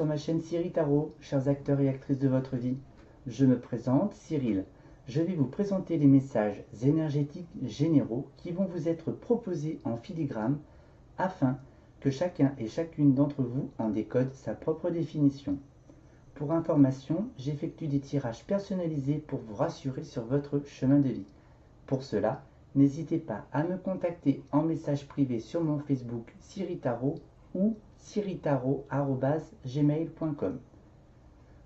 sur ma chaîne Cyril Tarot, chers acteurs et actrices de votre vie. Je me présente, Cyril. Je vais vous présenter les messages énergétiques généraux qui vont vous être proposés en filigrane afin que chacun et chacune d'entre vous en décode sa propre définition. Pour information, j'effectue des tirages personnalisés pour vous rassurer sur votre chemin de vie. Pour cela, n'hésitez pas à me contacter en message privé sur mon Facebook Cyril Tarot ou cyriltarot@gmail.com.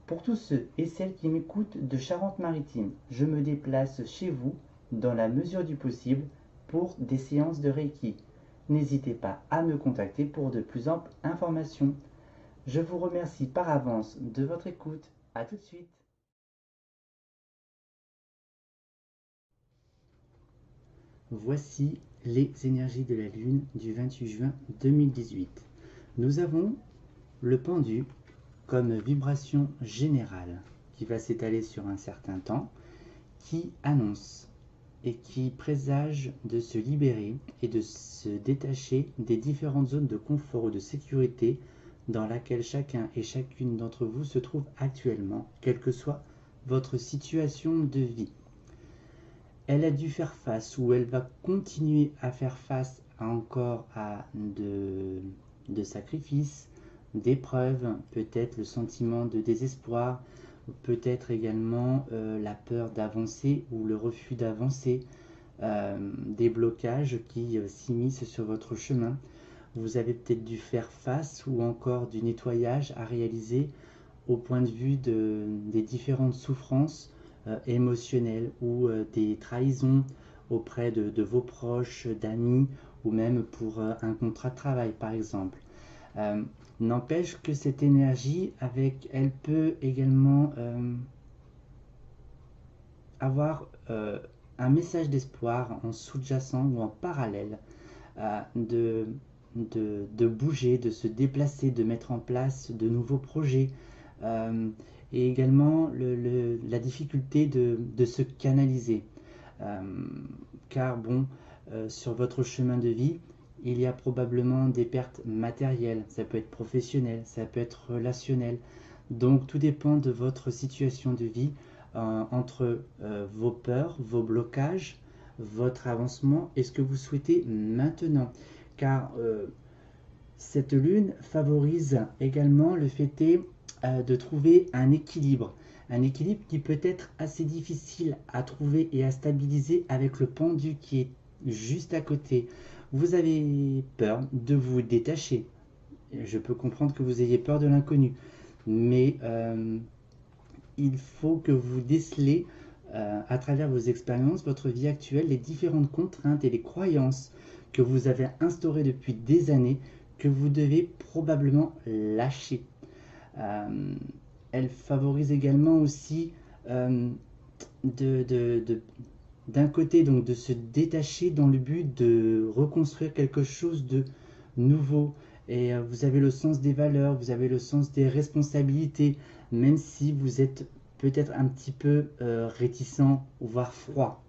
Pour tous ceux et celles qui m'écoutent de Charente-Maritime, je me déplace chez vous dans la mesure du possible pour des séances de Reiki. N'hésitez pas à me contacter pour de plus amples informations. Je vous remercie par avance de votre écoute. A tout de suite. Voici les énergies de la Lune du 28 juin 2018. Nous avons le pendu comme vibration générale qui va s'étaler sur un certain temps, qui annonce et qui présage de se libérer et de se détacher des différentes zones de confort ou de sécurité dans laquelle chacun et chacune d'entre vous se trouve actuellement, quelle que soit votre situation de vie. Elle a dû faire face ou elle va continuer à faire face encore à de sacrifices, d'épreuves, peut-être le sentiment de désespoir, peut-être également la peur d'avancer ou le refus d'avancer, des blocages qui s'immiscent sur votre chemin. Vous avez peut-être dû faire face ou encore du nettoyage à réaliser au point de vue des différentes souffrances émotionnelles ou des trahisons auprès de vos proches, d'amis ou même pour un contrat de travail par exemple. N'empêche que cette énergie, elle peut également avoir un message d'espoir en sous-jacent ou en parallèle, de bouger, de se déplacer, de mettre en place de nouveaux projets, et également la difficulté de se canaliser. Car bon, sur votre chemin de vie, il y a probablement des pertes matérielles, ça peut être professionnel, ça peut être relationnel. Donc tout dépend de votre situation de vie, entre vos peurs, vos blocages, votre avancement et ce que vous souhaitez maintenant. Car cette lune favorise également le fait de trouver un équilibre qui peut être assez difficile à trouver et à stabiliser avec le pendu qui est juste à côté. Vous avez peur de vous détacher. Je peux comprendre que vous ayez peur de l'inconnu, mais il faut que vous décelez à travers vos expériences, votre vie actuelle, les différentes contraintes et les croyances que vous avez instaurées depuis des années, que vous devez probablement lâcher. Elle favorise également aussi d'un côté donc de se détacher dans le but de reconstruire quelque chose de nouveau. Et vous avez le sens des valeurs, vous avez le sens des responsabilités, même si vous êtes peut-être un petit peu réticent, voire froid.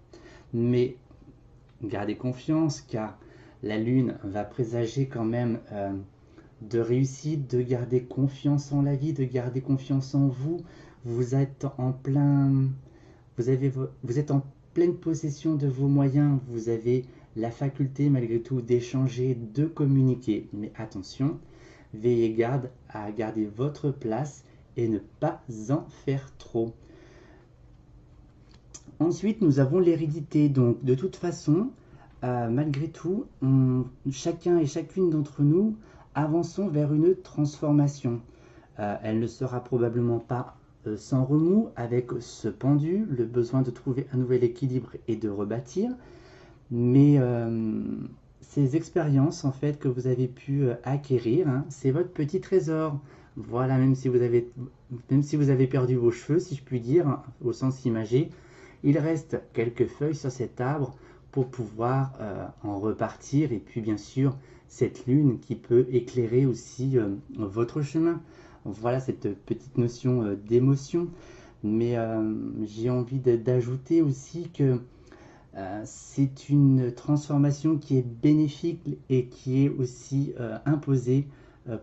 Mais gardez confiance, car la lune va présager quand même de réussite, de garder confiance en la vie, de garder confiance en vous. Vous êtes en pleine possession de vos moyens, vous avez la faculté malgré tout d'échanger, de communiquer. Mais attention, veillez garde à garder votre place et ne pas en faire trop. Ensuite, nous avons l'hérédité. Donc, de toute façon, malgré tout, chacun et chacune d'entre nous avançons vers une transformation. Elle ne sera probablement pas sans remous avec ce pendu, le besoin de trouver un nouvel équilibre et de rebâtir. Mais ces expériences en fait que vous avez pu acquérir, hein, c'est votre petit trésor. Voilà, même si vous avez perdu vos cheveux, si je puis dire, au sens imagé, il reste quelques feuilles sur cet arbre pour pouvoir en repartir. Et puis bien sûr, cette lune qui peut éclairer aussi votre chemin. Voilà cette petite notion d'émotion. Mais j'ai envie d'ajouter aussi que c'est une transformation qui est bénéfique et qui est aussi imposée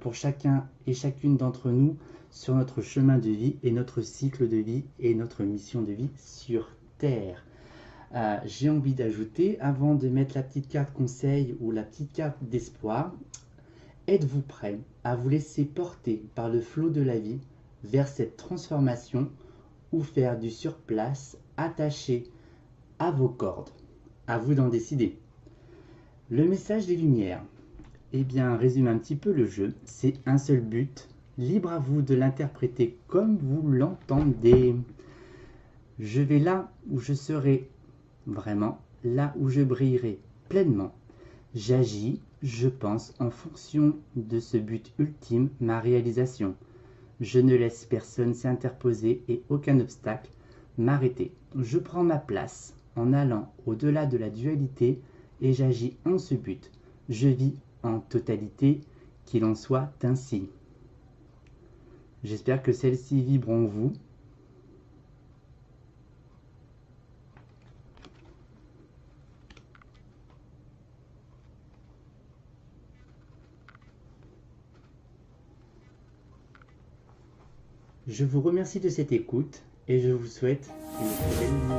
pour chacun et chacune d'entre nous sur notre chemin de vie et notre cycle de vie et notre mission de vie sur Terre. J'ai envie d'ajouter, avant de mettre la petite carte conseil ou la petite carte d'espoir, êtes-vous prêt à vous laisser porter par le flot de la vie vers cette transformation ou faire du surplace attaché à vos cordes? À vous d'en décider. Le message des Lumières, résume un petit peu le jeu. C'est un seul but. Libre à vous de l'interpréter comme vous l'entendez. Je vais là où je serai vraiment, là où je brillerai pleinement. J'agis, je pense en fonction de ce but ultime, ma réalisation. Je ne laisse personne s'interposer et aucun obstacle m'arrêter. Je prends ma place en allant au-delà de la dualité et j'agis en ce but. Je vis en totalité, qu'il en soit ainsi. J'espère que celles-ci vibrent en vous. Je vous remercie de cette écoute et je vous souhaite une très belle nuit.